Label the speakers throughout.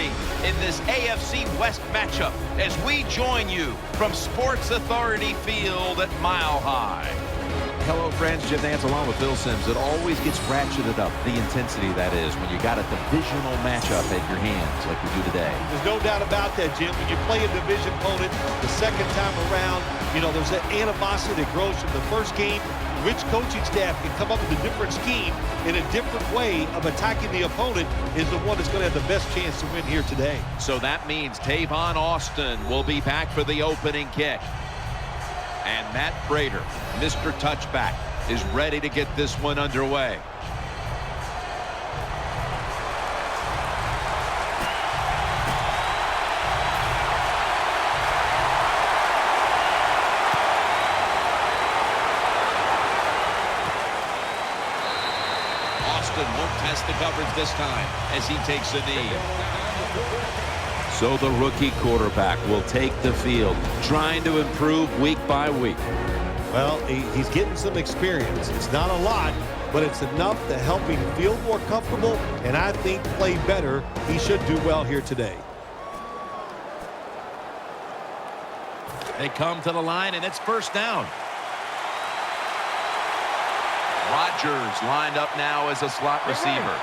Speaker 1: game in this AFC West matchup as we join you from Sports Authority Field at Mile High.
Speaker 2: Hello, friends. Jim Nance along with Bill Sims. It always gets ratcheted up, the intensity that is, when you got a divisional matchup at your hands like we do today.
Speaker 3: There's no doubt about that, Jim. When you play a division opponent the second time around, you know, there's that animosity that grows from the first game. Which coaching staff can come up with a different scheme in a different way of attacking the opponent is the one that's going to have the best chance to win here today.
Speaker 1: So that means Tavon Austin will be back for the opening kick. And Matt Prater, Mr. Touchback, is ready to get this one underway. Austin won't test the coverage this time as he takes a knee.
Speaker 2: So the rookie quarterback will take the field, trying to improve week by week.
Speaker 3: Well, he's getting some experience. It's not a lot, but it's enough to help him feel more comfortable and I think play better. He should do well here today.
Speaker 1: They come to the line, and it's first down. Rodgers lined up now as a slot receiver.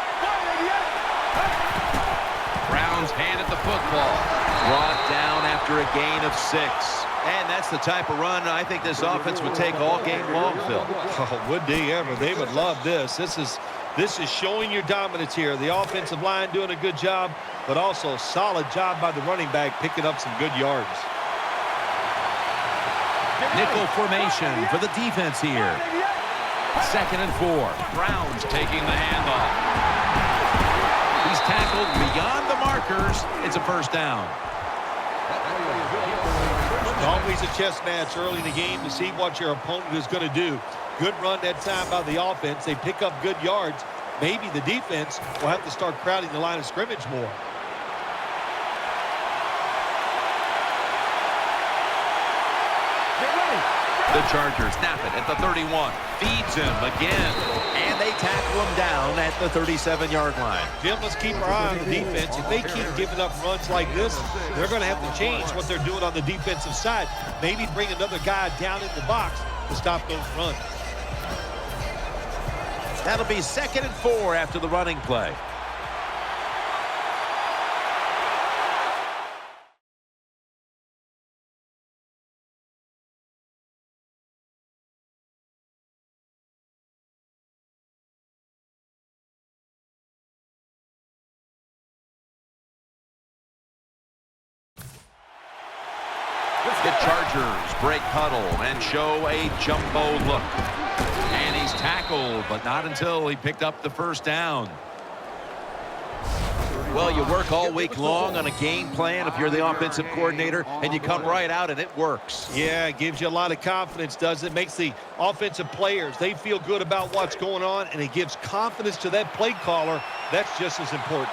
Speaker 1: Browns handed the football. Brought down after a gain of 6. And that's the type of run I think this offense would take all game long, Phil.
Speaker 3: Oh, would they ever? They would love this. This is showing your dominance here. The offensive line doing a good job, but also a solid job by the running back picking up some good yards.
Speaker 1: Nickel formation for the defense here. 2nd and 4. Browns taking the handoff. He's tackled beyond the markers. It's a first down.
Speaker 3: Always a chess match early in the game to see what your opponent is going to do. Good run that time by the offense. They pick up good yards. Maybe the defense will have to start crowding the line of scrimmage more.
Speaker 1: The Chargers snap it at the 31. Feeds him again. And they tackle him down at the 37-yard line.
Speaker 3: Jim, let's keep our eye on the defense. If they keep giving up runs like this, they're going to have to change what they're doing on the defensive side. Maybe bring another guy down in the box to stop those runs.
Speaker 1: That'll be 2nd and 4 after the running play. The Chargers break huddle and show a jumbo look. And he's tackled, but not until he picked up the first down. Well, you work all week long on a game plan if you're the offensive coordinator, and you come right out and it works.
Speaker 3: Yeah, it gives you a lot of confidence, doesn't it? Makes the offensive players, they feel good about what's going on, and it gives confidence to that play caller. That's just as important.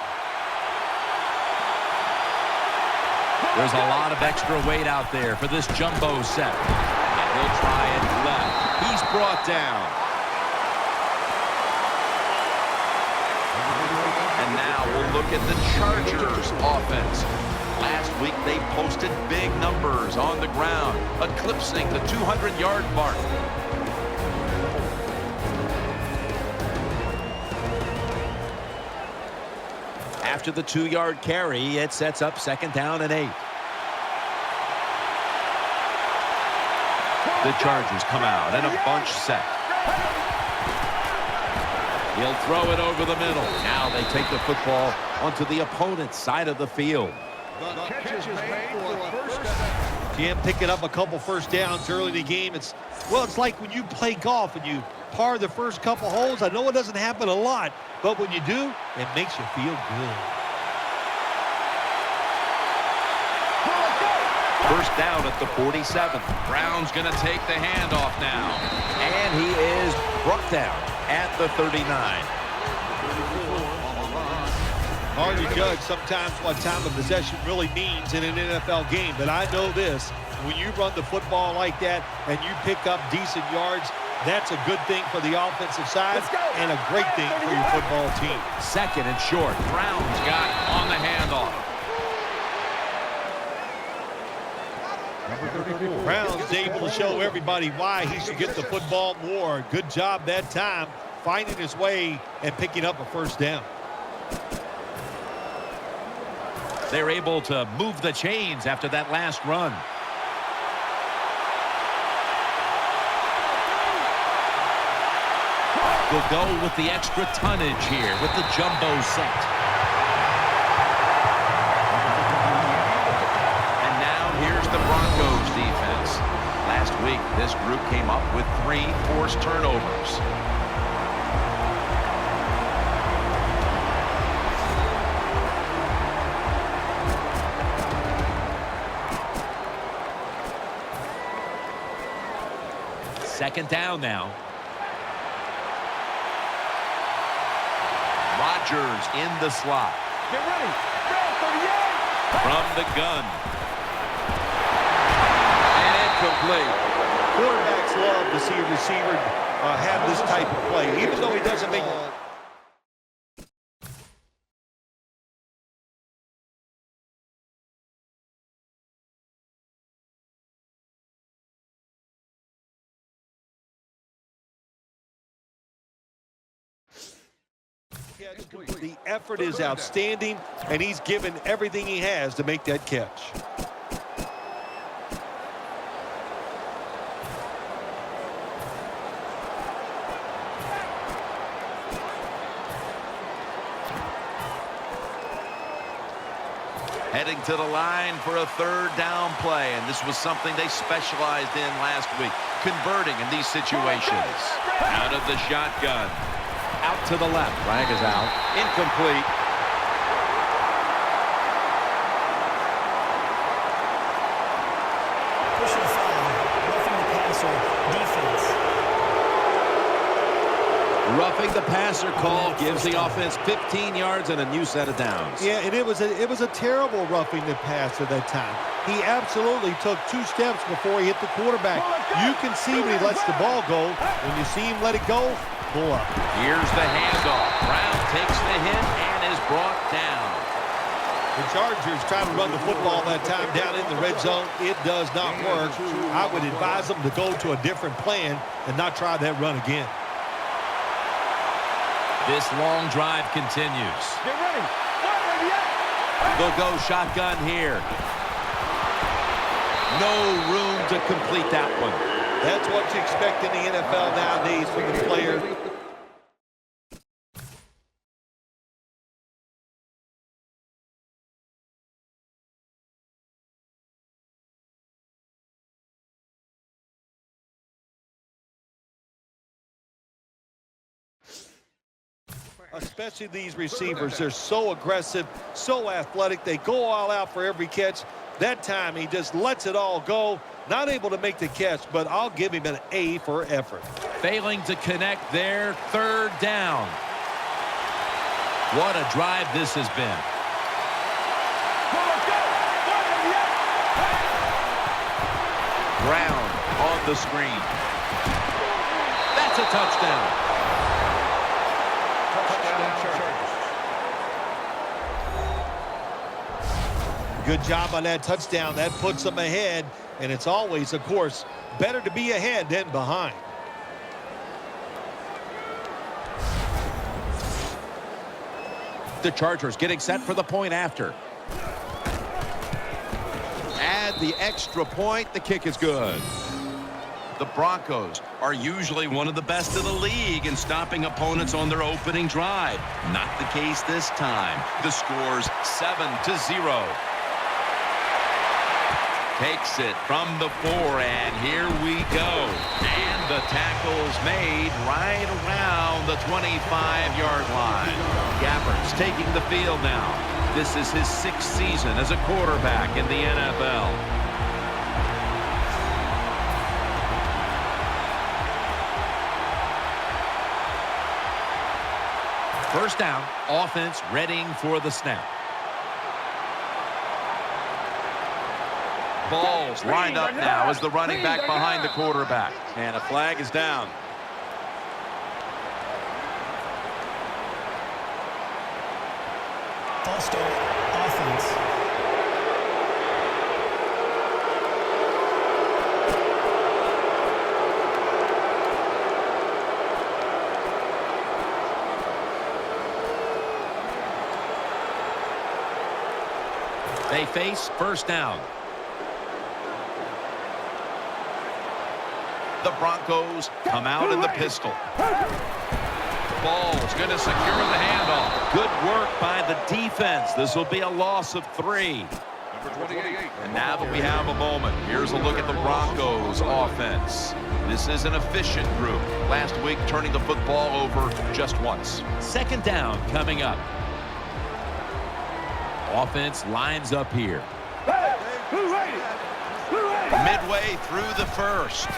Speaker 1: There's a lot of extra weight out there for this jumbo set. And he'll try it left. He's brought down. And now we'll look at the Chargers offense. Last week they posted big numbers on the ground, eclipsing the 200-yard mark. After the 2-yard carry, it sets up 2nd down and 8. The Chargers come out in a bunch set. He'll throw it over the middle. Now they take the football onto the opponent's side of the field.
Speaker 3: Jim picking up a couple first downs early in the game. It's like when you play golf and you par the first couple holes. I know it doesn't happen a lot, but when you do, it makes you feel good.
Speaker 1: First down at the 47. Brown's going to take the handoff now. And he is brought down at the 39.
Speaker 3: Hard to judge sometimes what time of possession really means in an NFL game, but I know this. When you run the football like that and you pick up decent yards, that's a good thing for the offensive side and a great thing for your football team.
Speaker 1: 2nd and short. Brown's got it on the handoff.
Speaker 3: Brown's able to show everybody why he should get the football more. Good job that time, finding his way and picking up a first down.
Speaker 1: They're able to move the chains after that last run. Will go with the extra tonnage here with the jumbo set. And now here's the Broncos defense. Last week, this group came up with 3 forced turnovers. Second down now. Rodgers in the slot.
Speaker 4: Get ready.
Speaker 1: From the gun. And incomplete.
Speaker 3: Quarterbacks love to see a receiver have this type of play, even though he doesn't make the effort is outstanding, and he's given everything he has to make that catch.
Speaker 1: Heading to the line for a third down play, and this was something they specialized in last week, converting in these situations. Out of the shotgun. Out to the left.
Speaker 2: Flag is out.
Speaker 1: Incomplete.
Speaker 4: Pushing foul. Roughing the passer. Defense.
Speaker 2: Roughing the passer call gives the offense 15 yards and a new set of downs.
Speaker 3: Yeah, and it was a terrible roughing the passer that time. He absolutely took 2 steps before he hit the quarterback. You can see when he lets the ball go. When you see him let it go, pull up.
Speaker 1: Here's the handoff. Brown takes the hit and is brought down.
Speaker 3: The Chargers trying to run the football that time down in the red zone. It does not work. I would advise them to go to a different plan and not try that run again.
Speaker 1: This long drive continues.
Speaker 4: Get ready.
Speaker 1: They'll go shotgun here. No room to complete that one.
Speaker 3: That's what you expect in the NFL nowadays from the players. Especially these receivers. They're so aggressive, so athletic. They go all out for every catch. That time, he just lets it all go. Not able to make the catch, but I'll give him an A for effort.
Speaker 1: Failing to connect there. Third down. What a drive this has been. Brown on the screen. That's a touchdown.
Speaker 3: Good job on that touchdown. That puts them ahead, and it's always, of course, better to be ahead than behind.
Speaker 2: The Chargers getting set for the point after. Add the extra point. The kick is good.
Speaker 1: The Broncos are usually one of the best of the league in stopping opponents on their opening drive. Not the case this time. The score's 7-0. Takes it from the 4, and here we go. And the tackle's made right around the 25-yard line. Gabbard's taking the field now. This is his 6th season as a quarterback in the NFL. First down, offense readying for the snap. Ball's lined up now as the running back behind the quarterback.
Speaker 2: And a flag is down.
Speaker 4: False start. Offense.
Speaker 1: They face first down. The Broncos come out in the pistol. Ball's going to secure the handoff. Good work by the defense. This will be a loss of 3. And now that we have a moment, here's a look at the Broncos offense. This is an efficient group. Last week, turning the football over just once. Second down coming up. Offense lines up here. Midway through the first.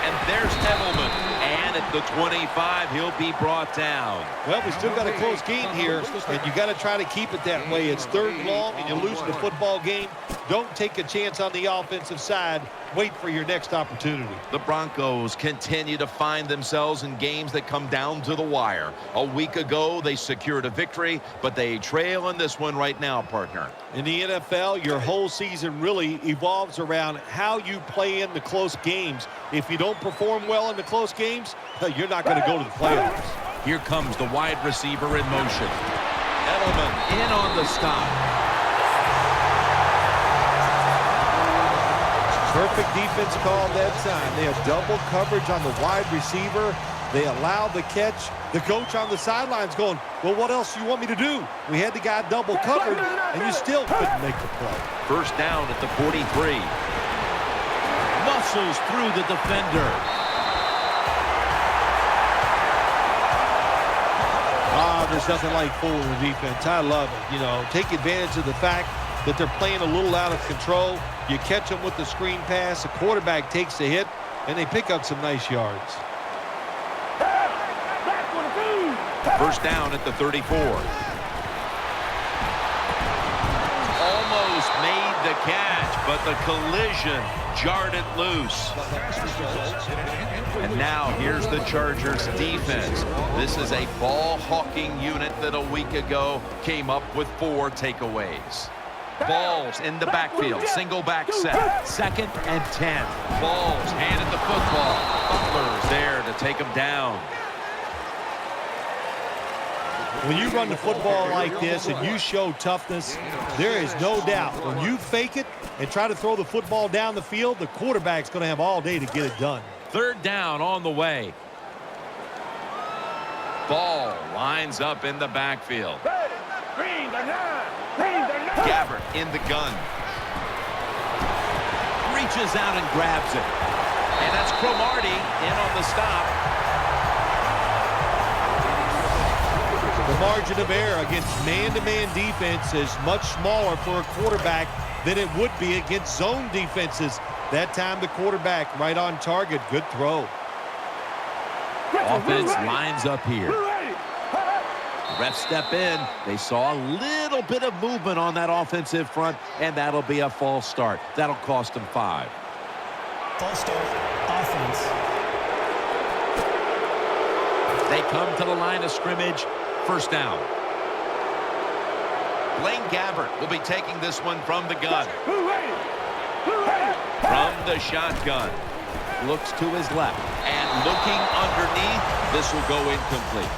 Speaker 1: And there's Edelman. And at the 25, he'll be brought down.
Speaker 3: Well, we still got a close game here, and you got to try to keep it that way. It's third and long, and you're losing the football game. Don't take a chance on the offensive side. Wait for your next opportunity.
Speaker 1: The Broncos continue to find themselves in games that come down to the wire. A week ago, they secured a victory, but they trail in this one right now, partner.
Speaker 3: In the NFL, your whole season really evolves around how you play in the close games. If you don't perform well in the close games, you're not going to go to the playoffs.
Speaker 1: Here comes the wide receiver in motion. Edelman in on the stop.
Speaker 3: Perfect defense call that time. They have double coverage on the wide receiver. They allow the catch. The coach on the sidelines going, well, what else do you want me to do? We had the guy double covered, and you still couldn't make the play.
Speaker 1: First down at the 43. Muscles through the defender.
Speaker 3: There's nothing like fooling the defense. I love it. You know, take advantage of the fact that they're playing a little out of control. You catch them with the screen pass. The quarterback takes the hit, and they pick up some nice yards.
Speaker 1: First down at the 34. Almost made the catch, but the collision jarred it loose. And now here's the Chargers defense. This is a ball-hawking unit that a week ago came up with 4 takeaways. Balls in the backfield, single back set, 2nd and 10. Balls handed the football. Butler's there to take him down.
Speaker 3: When you run the football like this and you show toughness, there is no doubt when you fake it and try to throw the football down the field, the quarterback's going to have all day to get it done.
Speaker 1: Third down on the way. Ball lines up in the backfield. Gabbert in the gun. Reaches out and grabs it. And that's Cromartie in on the stop.
Speaker 3: The margin of error against man-to-man defense is much smaller for a quarterback than it would be against zone defenses. That time the quarterback right on target. Good throw.
Speaker 1: Offense lines up here. Refs step in. They saw a little bit of movement on that offensive front, and that'll be a false start. That'll cost them 5.
Speaker 4: False start, offense.
Speaker 1: They come to the line of scrimmage. First down. Blaine Gabbert will be taking this one from the gun. From the shotgun. Looks to his left. And looking underneath, this will go incomplete.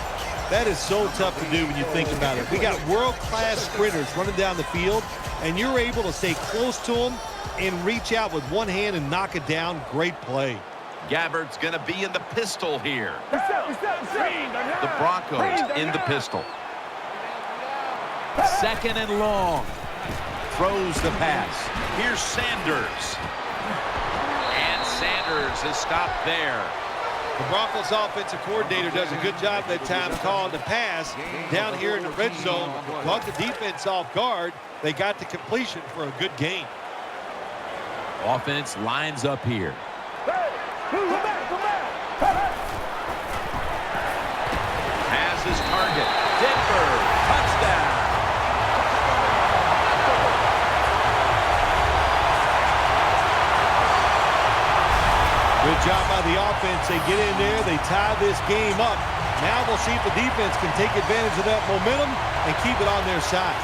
Speaker 3: That is so tough to do when you think about it. We got world-class sprinters running down the field, and you're able to stay close to them and reach out with one hand and knock it down. Great play.
Speaker 1: Gabbert's going to be in the pistol here. The Broncos in the pistol. 2nd and long. Throws the pass. Here's Sanders. And Sanders is stopped there.
Speaker 3: The Broncos offensive coordinator does a good job that time calling the pass down here in the red zone. Caught the defense off guard. They got the completion for a good gain.
Speaker 1: Offense lines up here. Has his target. Denver. Touchdown.
Speaker 3: Good job by the offense. They get in there. They tie this game up. Now we'll see if the defense can take advantage of that momentum and keep it on their side.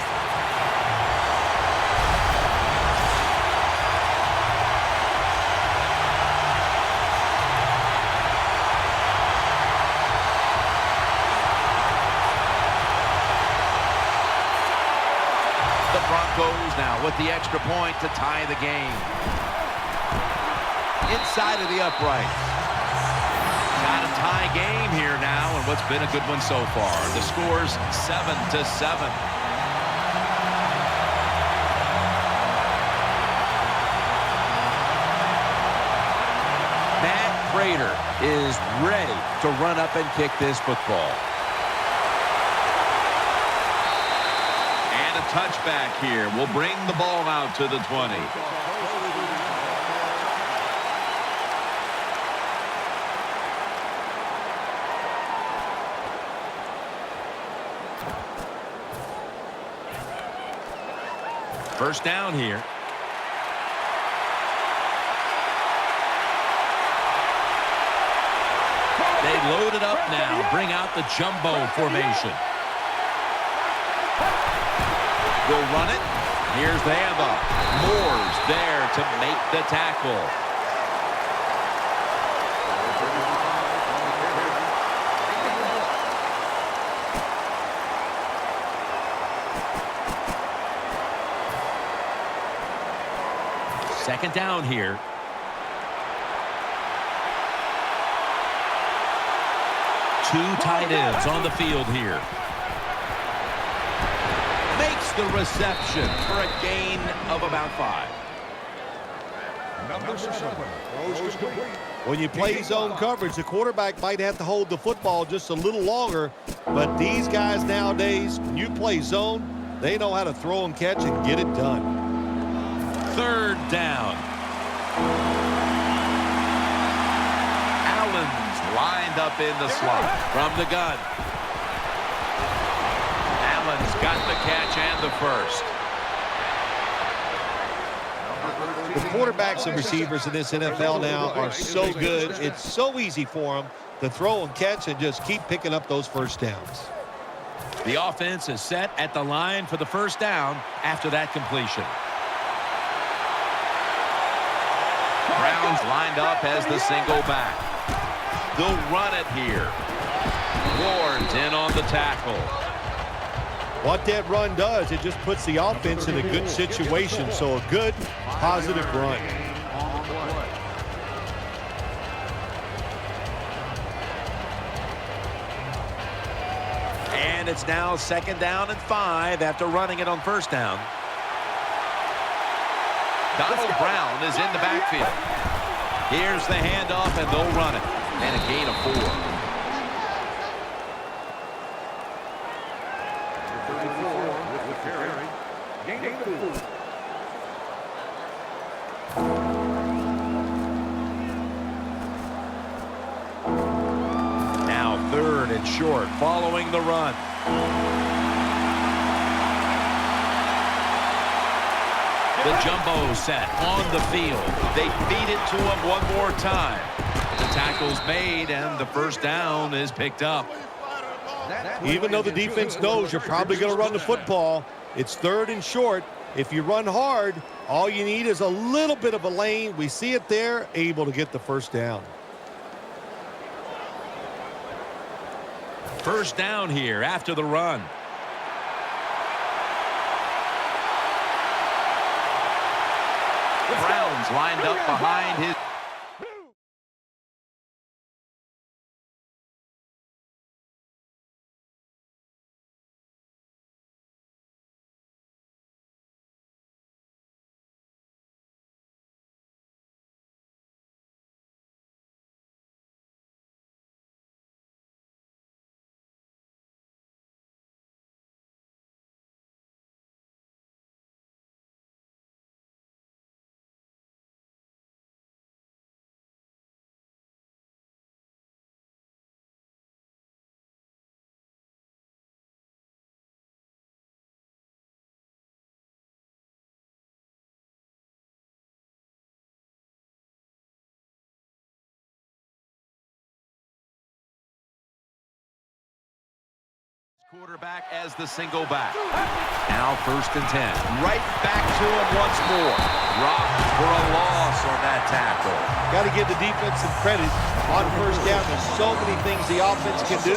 Speaker 2: The Broncos now with the extra point to tie the game. Inside of the upright. Got a tie game here now, and what's been a good one so far. The score's 7-7. Matt Prater is ready to run up and kick this football.
Speaker 1: And a touchback here will bring the ball out to the 20. First down here.
Speaker 2: They load it up now. Bring out the jumbo formation. They'll run it. Here's the handoff. Moore's there to make the tackle. Second down here. Two tight ends on the field here. Makes the reception for a gain of about 5.
Speaker 3: When you play zone coverage, the quarterback might have to hold the football just a little longer, but these guys nowadays, when you play zone, they know how to throw and catch and get it done.
Speaker 2: Third down. Allen's lined up in the slot from the gun. Allen's got the catch and the first.
Speaker 3: The quarterbacks and receivers in this NFL now are so good. It's so easy for them to throw and catch and just keep picking up those first downs.
Speaker 2: The offense is set at the line for the first down after that completion. Brown's lined up as the single back. They'll run it here. Ward's in on the tackle.
Speaker 3: What that run does, it just puts the offense in a good situation. So a good, positive run.
Speaker 2: And it's now second down and 5 after running it on first down. Donald Brown is in the backfield. Here's the handoff, and they'll run it. And a gain of 4. Now third and short following the run. The jumbo set on the field. They feed it to him one more time. The tackle's made, and the first down is picked up.
Speaker 3: Even though the defense knows you're probably going to run the football, it's third and short. If you run hard, all you need is a little bit of a lane. We see it there, able to get the first down.
Speaker 2: First down here after the run. Brown's lined up behind his. Quarterback as the single back. Now first and 10. Right back to him once more. Rocked for a loss on that tackle.
Speaker 3: Got to give the defense some credit on first down. There's so many things the offense can do.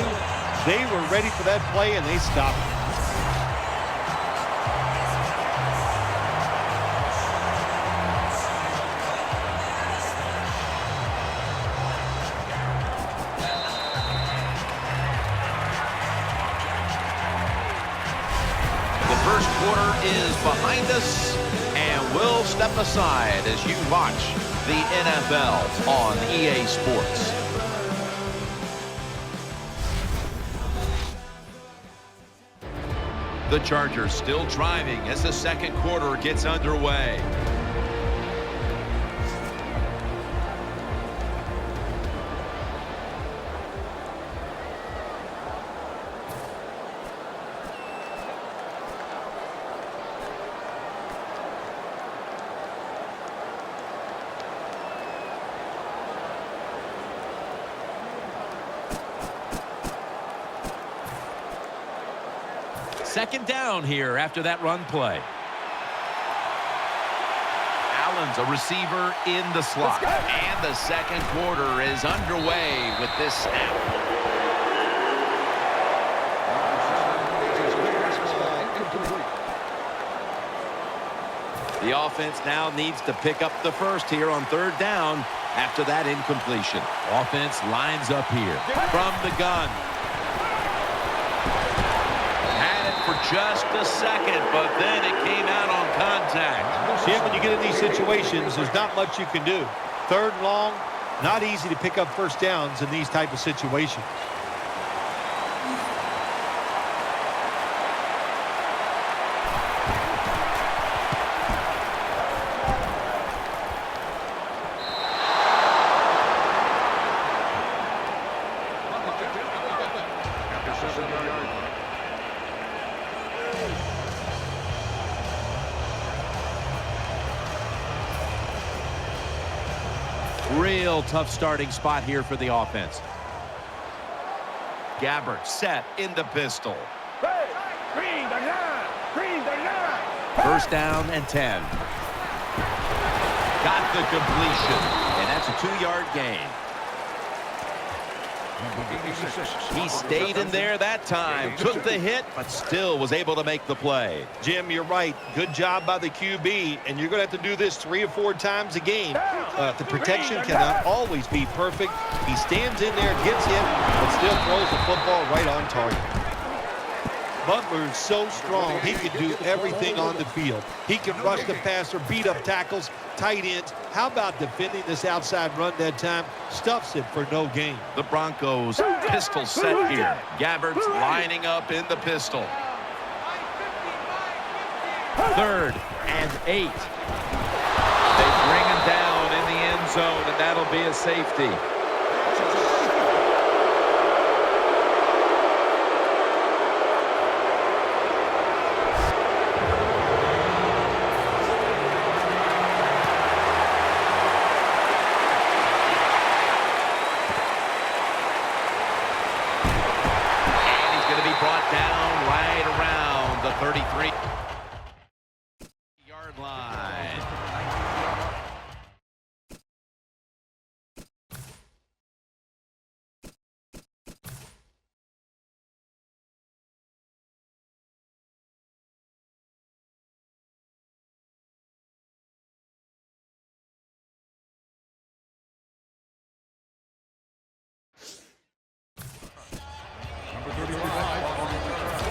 Speaker 3: They were ready for that play, and they stopped it.
Speaker 2: quarter is behind us, and we'll step aside as you watch the NFL on EA Sports. The Chargers still driving as the second quarter gets underway. Second down here after that run play. Allen's a receiver in the slot. And the second quarter is underway with this snap. The offense now needs to pick up the first here on third down after that incompletion. Offense lines up here from the gun. For just a second, but then it came out on contact.
Speaker 3: Jim, when you get in these situations, there's not much you can do. Third and long, not easy to pick up first downs in these type of situations.
Speaker 2: Real tough starting spot here for the offense. Gabbert set in the pistol. First down and 10. Got the completion, and that's a 2-yard gain. He stayed in there that time, took the hit, but still was able to make the play.
Speaker 3: Jim, you're right. Good job by the QB, and you're going to have to do this 3 or 4 times a game. The protection cannot always be perfect. He stands in there, gets hit, but still throws the football right on target. Butler is so strong, he can do everything on the field. He can rush the passer, beat up tackles, tight ends. How about defending this outside run that time? Stuffs it for no gain.
Speaker 2: The Broncos pistol set here. Gabbert's lining up in the pistol. 3rd and 8. They bring him down in the end zone, and that'll be a safety. Brought down right around the 33-yard line.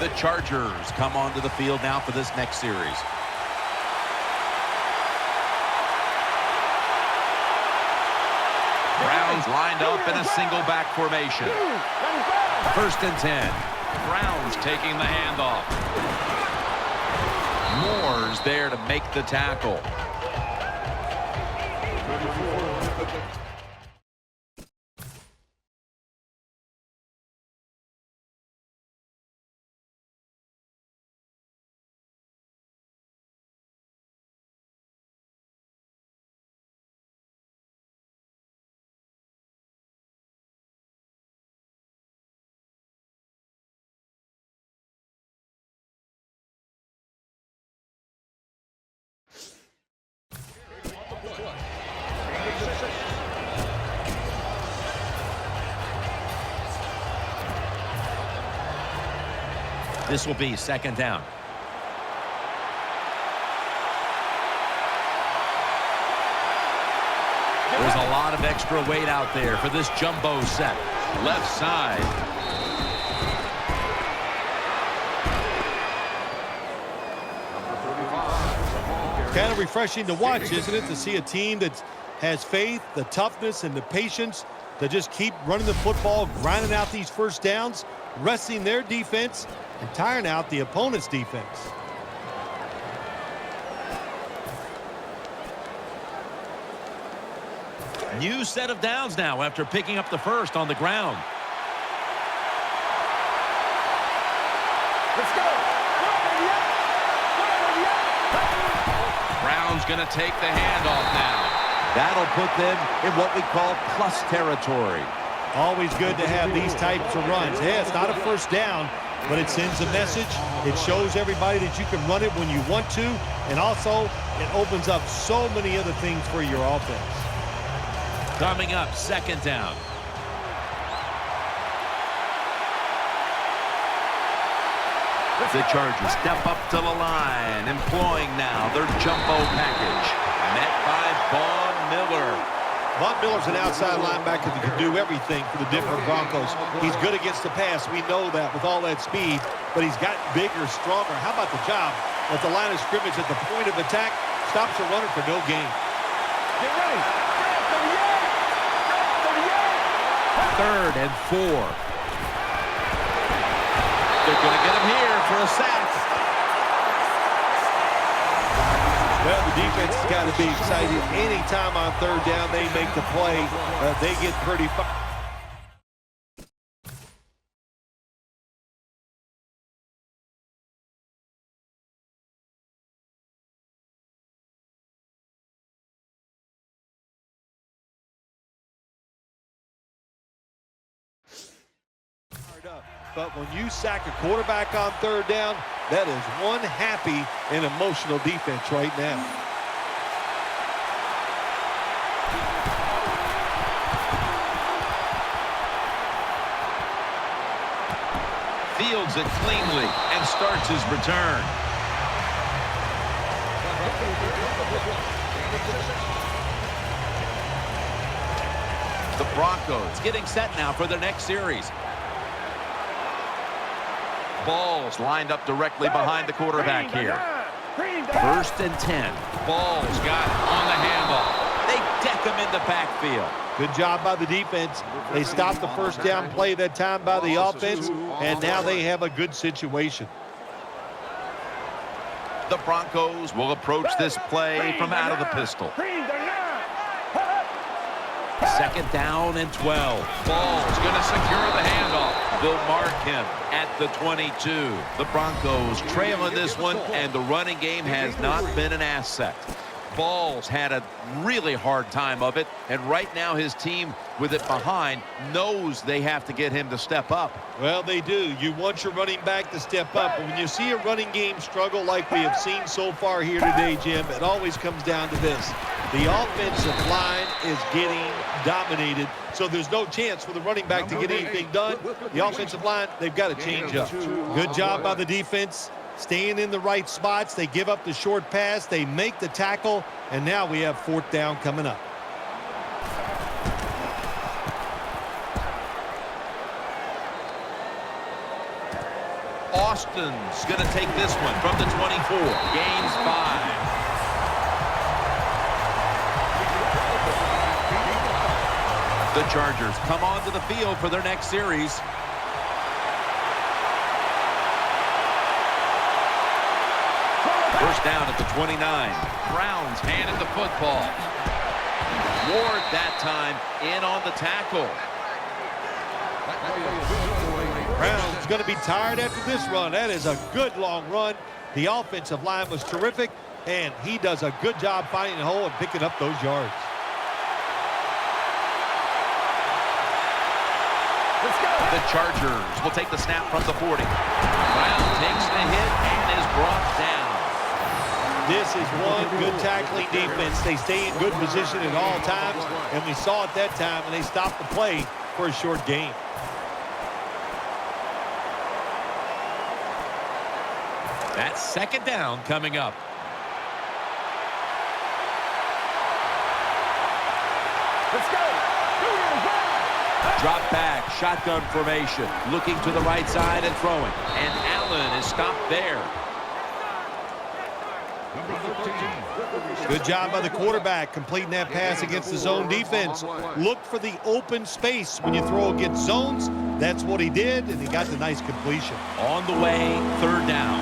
Speaker 2: The Chargers come onto the field now for this next series. Browns lined up in a single back formation. 1st and 10. Browns taking the handoff. Moore's there to make the tackle. This will be 2nd down. There's a lot of extra weight out there for this jumbo set. Left side.
Speaker 3: Kind of refreshing to watch, isn't it, to see a team that has faith, the toughness, and the patience to just keep running the football, grinding out these first downs, resting their defense, and tiring out the opponent's defense.
Speaker 2: New set of downs now after picking up the first on the ground.
Speaker 5: Let's go.
Speaker 2: Brown's going to take the handoff now.
Speaker 1: That'll put them in what we call plus territory.
Speaker 3: Always good to have these types of runs. Yeah, it's not a first down, but it sends a message. It shows everybody that you can run it when you want to, and also it opens up so many other things for your offense.
Speaker 2: Coming up, second down. The Chargers step up to the line, employing now their jumbo package. Met by Von Miller.
Speaker 3: Von Miller's an outside linebacker that can do everything for the Denver Broncos. He's good against the pass. We know that with all that speed, but he's gotten bigger, stronger. How about the job at the line of scrimmage at the point of attack? Stops a runner for no gain.
Speaker 5: Get ready.
Speaker 2: 3rd and 4. They're going to get him here for a sack.
Speaker 3: Well, the defense has got to be excited. Anytime on 3rd down they make the play, they get pretty fired up. But when you sack a quarterback on 3rd down, that is one happy and emotional defense right now.
Speaker 2: Fields it cleanly and starts his return. The Broncos getting set now for their next series. Ball's lined up directly behind the quarterback here. 1st and 10. Ball's got it on the handoff. They deck him in the backfield.
Speaker 3: Good job by the defense. They stopped the first down play that time by the offense, and now they have a good situation.
Speaker 2: The Broncos will approach this play from out of the pistol. 2nd down and 12. Ball's going to secure the handoff. They'll mark him at the 22. The Broncos trailing this one, and the running game has not been an asset. Ball's had a really hard time of it, and right now his team with it behind knows they have to get him to step up.
Speaker 3: Well, they do. You want your running back to step up, but when you see a running game struggle like we have seen so far here today, Jim, it always comes down to this. The offensive line is getting dominated, so there's no chance for the running back to get anything done. The offensive line, they've got to change up. Good job by the defense. Staying in the right spots. They give up the short pass. They make the tackle. And now we have 4th down coming up.
Speaker 2: Austin's going to take this one from the 24. Gains 5. The Chargers come onto the field for their next series. First down at the 29. Brown's handed the football. Ward that time in on the tackle.
Speaker 3: Brown's going to be tired after this run. That is a good long run. The offensive line was terrific, and he does a good job finding a hole and picking up those yards.
Speaker 2: The Chargers will take the snap from the 40. Brown takes the hit and is brought down.
Speaker 3: This is one good tackling defense. They stay in good position at all times, and we saw it that time, and they stopped the play for a short gain.
Speaker 2: That's 2nd down coming up.
Speaker 5: Let's go.
Speaker 2: Drop back, shotgun formation, looking to the right side and throwing. And Allen is stopped there.
Speaker 3: Good job by the quarterback completing that pass against the zone defense. Look for the open space when you throw against zones. That's what he did, and he got the nice completion.
Speaker 2: On the way, third down.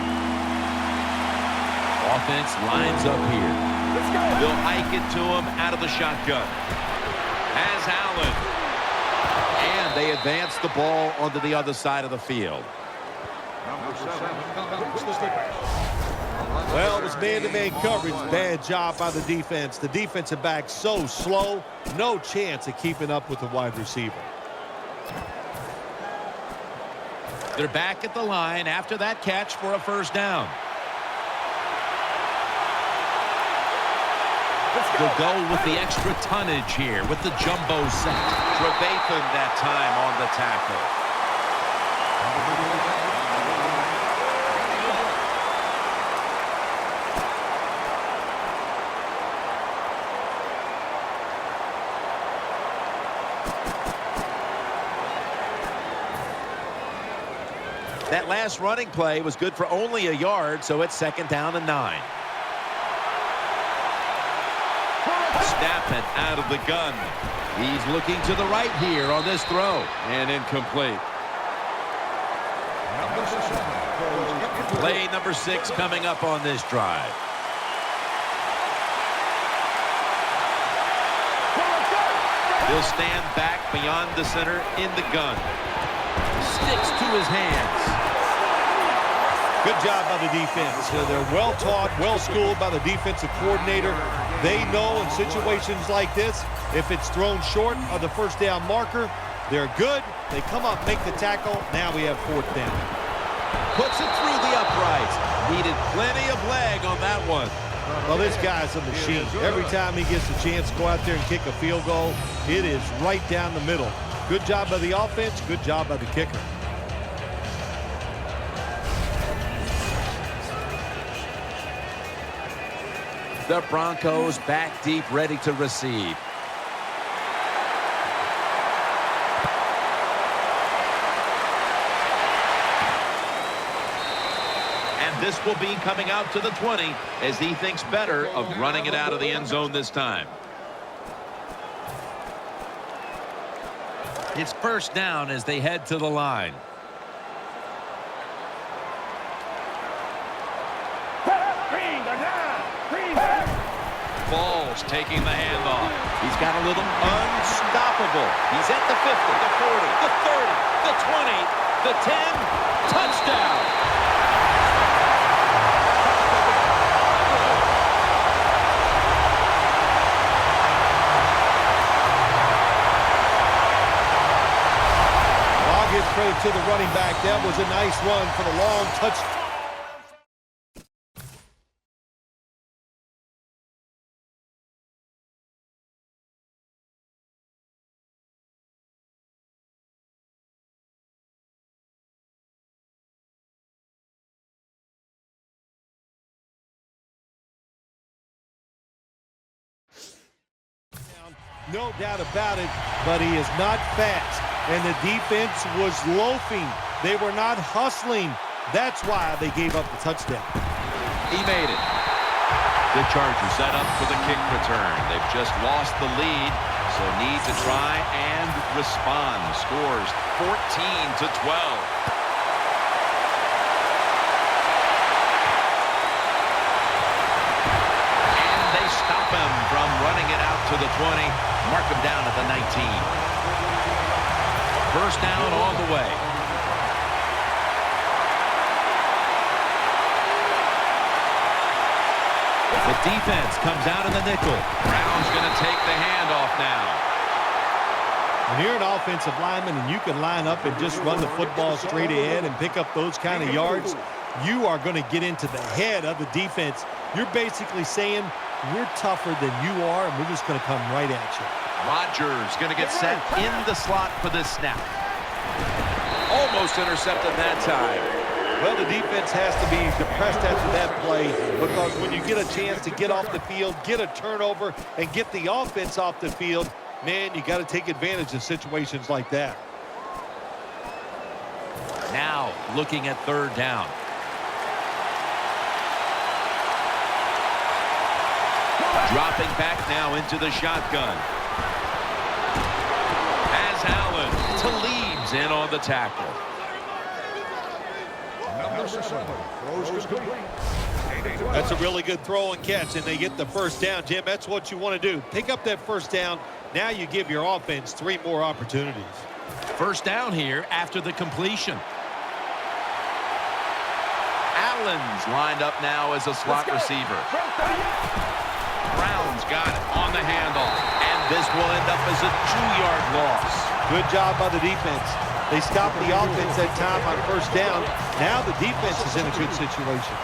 Speaker 2: Offense lines up here. They'll hike it to him out of the shotgun. Has Allen. And they advance the ball onto the other side of the field.
Speaker 3: Well, it was man-to-man coverage. Bad job by the defense. The defensive back so slow, no chance of keeping up with the wide receiver.
Speaker 2: They're back at the line after that catch for a first down. They'll go with the extra tonnage here with the jumbo set. Trevathan that time on the tackle. That last running play was good for only a yard, so it's 2nd down and 9. Snap it out of the gun. He's looking to the right here on this throw. And incomplete. Play number 6 coming up on this drive. He'll stand back beyond the center in the gun. Sticks to his hands.
Speaker 3: Good job by the defense. They're well-taught, well-schooled by the defensive coordinator. They know in situations like this, if it's thrown short of the first down marker, they're good. They come up, make the tackle. Now we have 4th down.
Speaker 2: Puts it through the uprights. Needed plenty of leg on that one.
Speaker 3: Well, this guy's a machine. Every time he gets a chance to go out there and kick a field goal, it is right down the middle. Good job by the offense. Good job by the kicker.
Speaker 2: The Broncos back deep, ready to receive. And this will be coming out to the 20 as he thinks better of running it out of the end zone this time. It's first down as they head to the line. Balls taking the handoff. He's got a little unstoppable. He's at the 50, the 40, the 30, the 20, the 10. Touchdown.
Speaker 3: I'll give credit to the running back. That was a nice run for the long touchdown. No doubt about it, but he is not fast. And the defense was loafing. They were not hustling. That's why they gave up the touchdown.
Speaker 2: He made it. The Chargers set up for the kick return. They've just lost the lead, so need to try and respond. Scores 14-12. Stop him from running it out to the 20. Mark him down at the 19. First down on the way. The defense comes out in the nickel. Brown's going to take the handoff now.
Speaker 3: When you're an offensive lineman and you can line up and just run the football straight ahead and pick up those kind of yards, you are going to get into the head of the defense. You're basically saying, we're tougher than you are, and we're just going to come right at you.
Speaker 2: Rodgers going to get set in the slot for this snap. Almost intercepted that time.
Speaker 3: Well, the defense has to be depressed after that play, because when you get a chance to get off the field, get a turnover, and get the offense off the field, man, you got to take advantage of situations like that.
Speaker 2: Now looking at third down. Dropping back now into the shotgun. As Allen Talib's in on the tackle.
Speaker 3: That's a really good throw and catch, and they get the first down. Jim, that's what you want to do. Pick up that first down. Now you give your offense 3 more opportunities.
Speaker 1: First down here after the completion.
Speaker 2: Allen's lined up now as a slot receiver. Brown's got it on the handoff, and this will end up as a 2-yard loss.
Speaker 3: Good job by the defense. They stopped the offense that time on first down. Now the defense is in a good situation.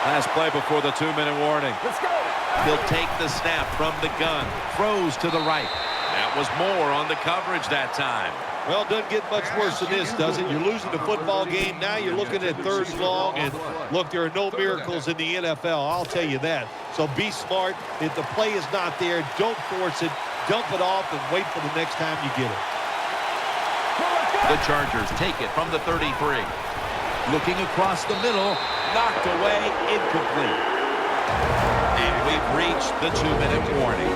Speaker 2: Last play before the 2-minute warning.
Speaker 5: Let's go.
Speaker 2: He'll take the snap from the gun. Throws to the right. That was more on the coverage that time.
Speaker 3: Well, it doesn't get much worse than this, does it? You're losing the football game. Now you're looking at 3rd and long. And, look, there are no miracles in the NFL. I'll tell you that. So be smart. If the play is not there, don't force it. Dump it off and wait for the next time you get it.
Speaker 2: The Chargers take it from the 33.
Speaker 1: Looking across the middle.
Speaker 2: Knocked away, incomplete. And we've reached the 2-minute warning.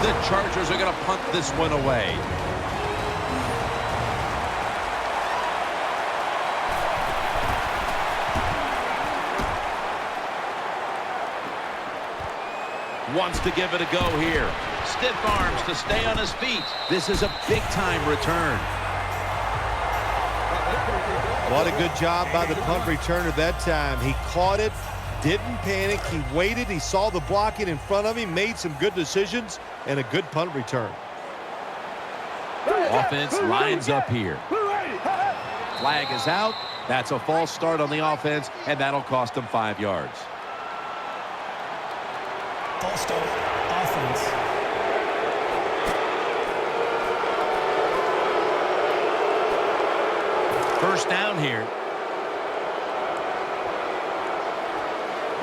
Speaker 1: The Chargers are going to punt this one away. Wants to give it a go here.
Speaker 2: Stiff arms to stay on his feet.
Speaker 1: This is a big-time return.
Speaker 3: What a good job by the punt returner that time. He caught it, didn't panic. He waited. He saw the blocking in front of him, made some good decisions, and a good punt return.
Speaker 1: Offense lines up here. Flag is out. That's a false start on the offense, and that'll cost them 5 yards.
Speaker 4: False start. Offense.
Speaker 1: First down here.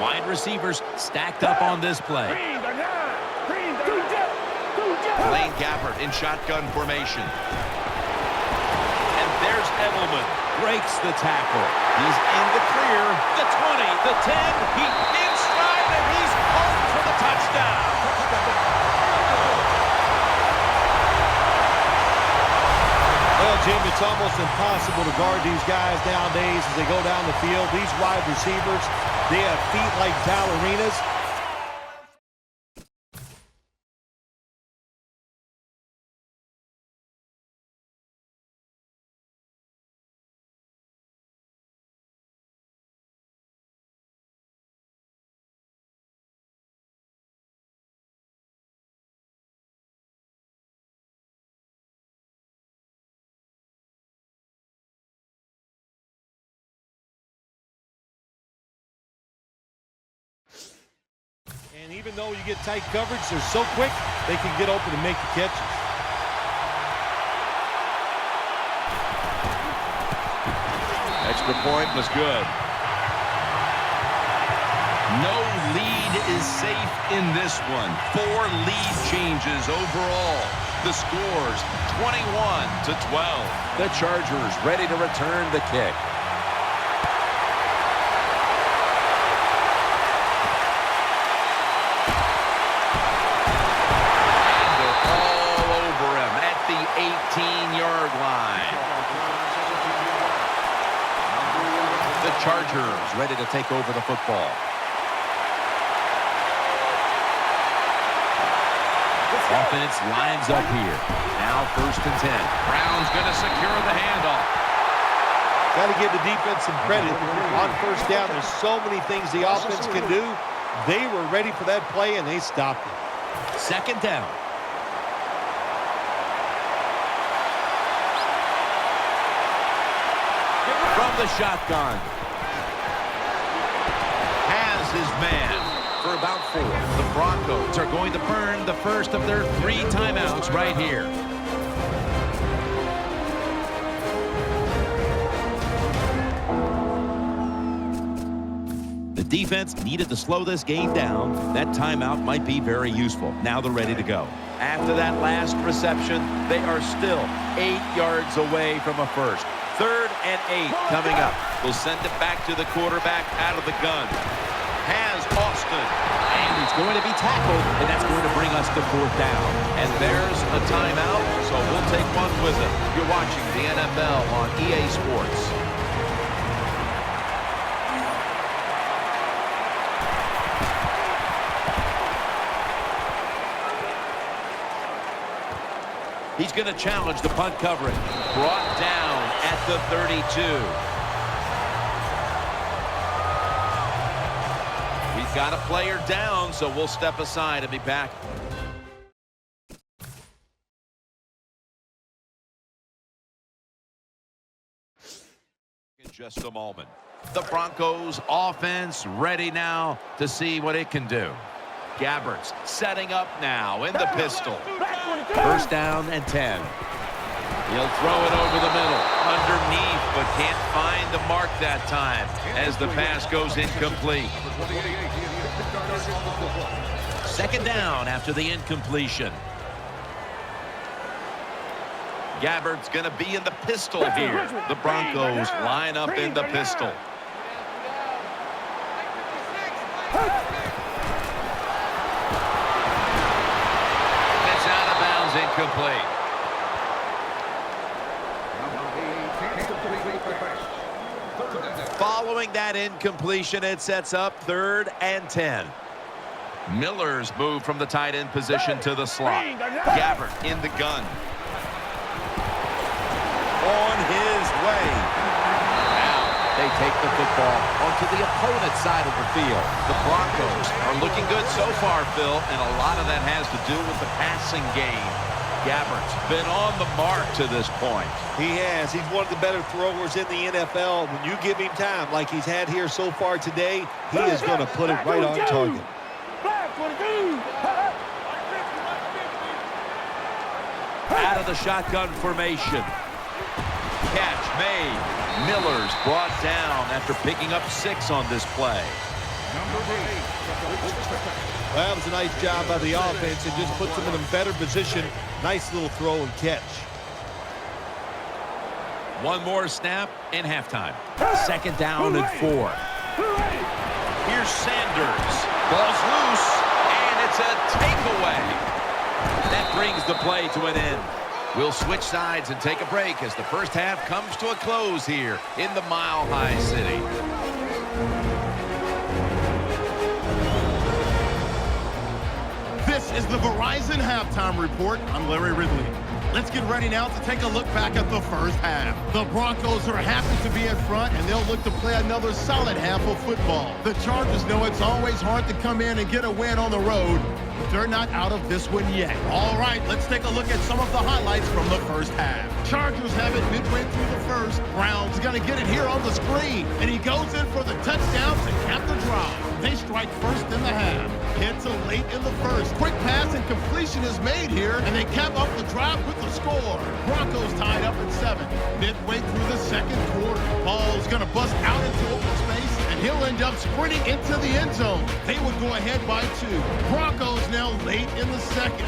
Speaker 1: Wide receivers stacked up on this play.
Speaker 2: Blaine Gabbert in shotgun formation. And there's Edelman.
Speaker 1: Breaks the tackle. He's in the clear. The 20, the 10. He inside, and he's home for the touchdown.
Speaker 3: Well, Jim, it's almost impossible to guard these guys nowadays as they go down the field. These wide receivers, they have feet like ballerinas. And even though you get tight coverage, they're so quick, they can get open and make the catches.
Speaker 2: Extra point was good.
Speaker 1: No lead is safe in this one. 4 lead changes overall.
Speaker 2: The scores 21-12.
Speaker 1: The Chargers ready to return the kick.
Speaker 2: And they're all over him at the 18-yard line.
Speaker 1: The Chargers ready to take over the football. Offense lines up here. Now 1st and 10.
Speaker 2: Brown's going to secure the handoff.
Speaker 3: Got to give the defense some credit. On first down, there's so many things the offense can do. They were ready for that play, and they stopped it.
Speaker 1: 2nd down. From the shotgun. Has his man for about 4. The Broncos are going to burn the first of their 3 timeouts right here. The defense needed to slow this game down. That timeout might be very useful. Now they're ready to go. After that last reception, they are still 8 yards away from a first. 3rd and 8 coming up.
Speaker 2: Will send it back to the quarterback out of the gun. Has Austin.
Speaker 1: And he's going to be tackled, and that's going to bring us to 4th down.
Speaker 2: And there's a timeout, so we'll take one with it. You're watching the NFL on EA Sports.
Speaker 1: He's going to challenge the punt coverage.
Speaker 2: Brought down at the 32. We've got a player down, so we'll step aside and be back. In just a moment. The Broncos offense ready now to see what it can do. Gabbert's setting up now in the pistol.
Speaker 1: 1st down and 10.
Speaker 2: He'll throw it over the middle, underneath, but can't find the mark that time as the pass goes incomplete.
Speaker 1: 2nd down after the incompletion.
Speaker 2: Gabbert's going to be in the pistol here. The Broncos line up in the pistol. It's out of bounds, incomplete. Following that incompletion, it sets up 3rd and 10. Miller's moved from the tight end position to the slot. Gabbert in the gun. On his way.
Speaker 1: Now they take the football onto the opponent's side of the field.
Speaker 2: The Broncos are looking good so far, Phil, and a lot of that has to do with the passing game. Gabbert's been on the mark to this point.
Speaker 3: He has. He's one of the better throwers in the NFL. When you give him time like he's had here so far today, he is going to put it right on target.
Speaker 1: Out of the shotgun formation.
Speaker 2: Catch made. Miller's brought down after picking up 6 on this play.
Speaker 3: Well, that was a nice job by the offense. It just puts them in a better position. Nice little throw and catch.
Speaker 1: One more snap and halftime. 2nd down and 4.
Speaker 2: Here's Sanders. Ball's loose, and it's a takeaway.
Speaker 1: That brings the play to an end.
Speaker 2: We'll switch sides and take a break as the first half comes to a close here in the Mile High City.
Speaker 6: This is the Verizon Halftime Report. I'm Larry Ridley. Let's get ready now to take a look back at the first half. The Broncos are happy to be in front, and they'll look to play another solid half of football. The Chargers know it's always hard to come in and get a win on the road, but they're not out of this one yet. All right, let's take a look at some of the highlights from the first half. Chargers have it midway through the first. Brown's going to get it here on the screen, and he goes in for the touchdown to cap the drive. They strike first in the half. Hits a late in the first. Quick pass and completion is made here, and they cap off the drive with the score. Broncos tied up at 7. Midway through the second quarter. Ball's going to bust out into open space, and he'll end up sprinting into the end zone. They would go ahead by 2. Broncos now late in the second.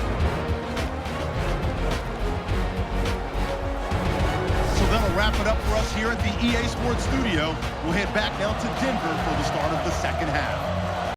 Speaker 6: So that'll wrap it up for us here at the EA Sports Studio. We'll head back now to Denver for the start of the second half.